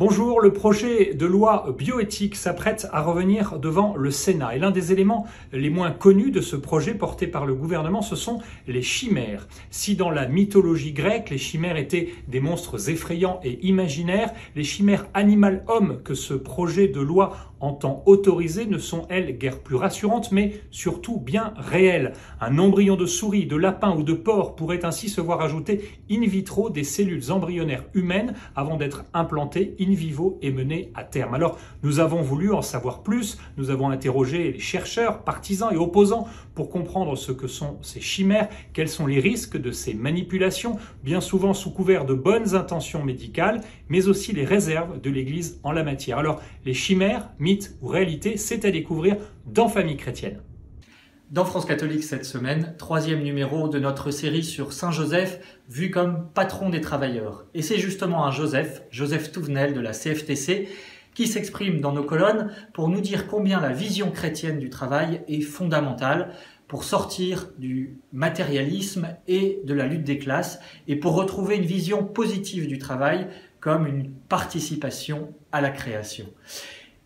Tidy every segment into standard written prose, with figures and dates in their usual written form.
Bonjour, le projet de loi bioéthique s'apprête à revenir devant le Sénat. Et l'un des éléments les moins connus de ce projet porté par le gouvernement, ce sont les chimères. Si dans la mythologie grecque, les chimères étaient des monstres effrayants et imaginaires, les chimères animal-homme que ce projet de loi entend autoriser ne sont, elles, guère plus rassurantes, mais surtout bien réelles. Un embryon de souris, de lapin ou de porc pourrait ainsi se voir ajouter in vitro des cellules embryonnaires humaines avant d'être implantées in vivo et menées à terme. Alors, nous avons voulu en savoir plus, nous avons interrogé les chercheurs, partisans et opposants pour comprendre ce que sont ces chimères, quels sont les risques de ces manipulations, bien souvent sous couvert de bonnes intentions médicales, mais aussi les réserves de l'Église en la matière. Alors, les chimères, mythe ou réalité, c'est à découvrir dans Famille chrétienne. Dans France catholique cette semaine, 3e numéro de notre série sur Saint Joseph, vu comme patron des travailleurs. Et c'est justement un Joseph Touvenel de la CFTC, qui s'exprime dans nos colonnes pour nous dire combien la vision chrétienne du travail est fondamentale pour sortir du matérialisme et de la lutte des classes et pour retrouver une vision positive du travail comme une participation à la création.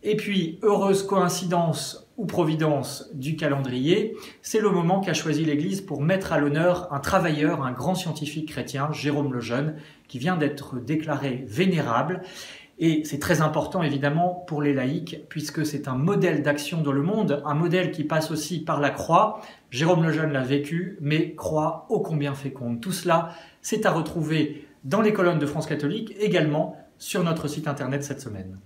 Et puis, heureuse coïncidence ou providence du calendrier, c'est le moment qu'a choisi l'Église pour mettre à l'honneur un travailleur, un grand scientifique chrétien, Jérôme Lejeune, qui vient d'être déclaré vénérable. Et c'est très important évidemment pour les laïcs, puisque c'est un modèle d'action dans le monde, un modèle qui passe aussi par la croix. Jérôme Lejeune l'a vécu, mais croix ô combien féconde. Tout cela, c'est à retrouver dans les colonnes de France catholique, également sur notre site internet cette semaine.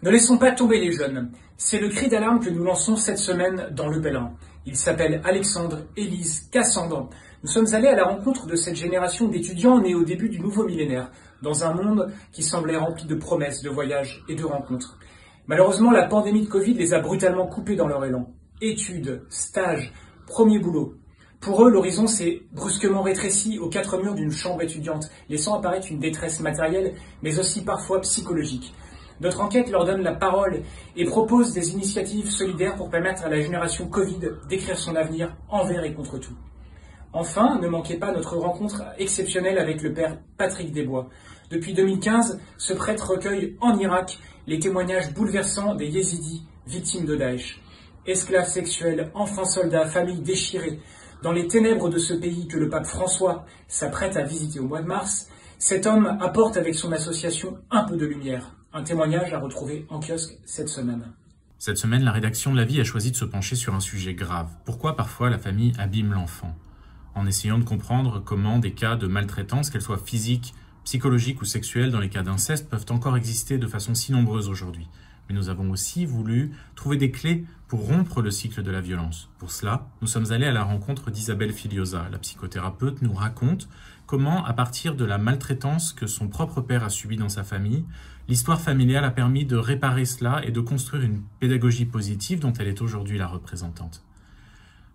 Ne laissons pas tomber les jeunes. C'est le cri d'alarme que nous lançons cette semaine dans le Belin. Il s'appelle Alexandre, Élise, Cassandre. Nous sommes allés à la rencontre de cette génération d'étudiants nés au début du nouveau millénaire, dans un monde qui semblait rempli de promesses, de voyages et de rencontres. Malheureusement, la pandémie de Covid les a brutalement coupés dans leur élan. Études, stages, premier boulot. Pour eux, l'horizon s'est brusquement rétréci aux quatre murs d'une chambre étudiante, laissant apparaître une détresse matérielle, mais aussi parfois psychologique. Notre enquête leur donne la parole et propose des initiatives solidaires pour permettre à la génération Covid d'écrire son avenir envers et contre tout. Enfin, ne manquez pas notre rencontre exceptionnelle avec le père Patrick Desbois. Depuis 2015, ce prêtre recueille en Irak les témoignages bouleversants des Yézidis, victimes de Daesh. Esclaves sexuels, enfants soldats, familles déchirées. Dans les ténèbres de ce pays que le pape François s'apprête à visiter au mois de mars, cet homme apporte avec son association un peu de lumière. Un témoignage à retrouver en kiosque cette semaine. Cette semaine, la rédaction de La Vie a choisi de se pencher sur un sujet grave. Pourquoi parfois la famille abîme l'enfant ? En essayant de comprendre comment des cas de maltraitance, qu'elles soient physiques, psychologiques ou sexuelles, dans les cas d'inceste, peuvent encore exister de façon si nombreuse aujourd'hui. Mais nous avons aussi voulu trouver des clés pour rompre le cycle de la violence. Pour cela, nous sommes allés à la rencontre d'Isabelle Filiosa. La psychothérapeute nous raconte comment, à partir de la maltraitance que son propre père a subie dans sa famille, l'histoire familiale a permis de réparer cela et de construire une pédagogie positive dont elle est aujourd'hui la représentante.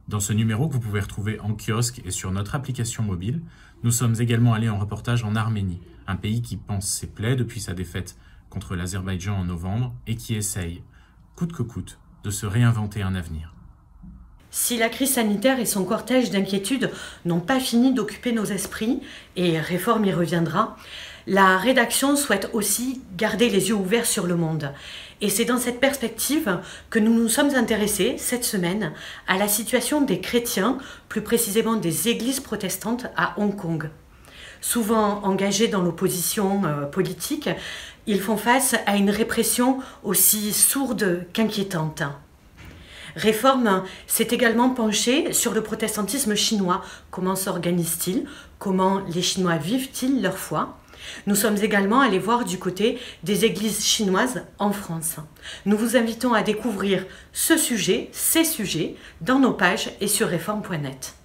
Dans ce numéro que vous pouvez retrouver en kiosque et sur notre application mobile, nous sommes également allés en reportage en Arménie, un pays qui pense ses plaies depuis sa défaite contre l'Azerbaïdjan en novembre et qui essaye, coûte que coûte, de se réinventer un avenir. Si la crise sanitaire et son cortège d'inquiétudes n'ont pas fini d'occuper nos esprits, et Réforme y reviendra, la rédaction souhaite aussi garder les yeux ouverts sur le monde. Et c'est dans cette perspective que nous nous sommes intéressés cette semaine à la situation des chrétiens, plus précisément des églises protestantes à Hong Kong. Souvent engagés dans l'opposition politique, ils font face à une répression aussi sourde qu'inquiétante. Réforme s'est également penché sur le protestantisme chinois. Comment s'organise-t-il? Comment les Chinois vivent-ils leur foi? Nous sommes également allés voir du côté des églises chinoises en France. Nous vous invitons à découvrir ces sujets, dans nos pages et sur réforme.net.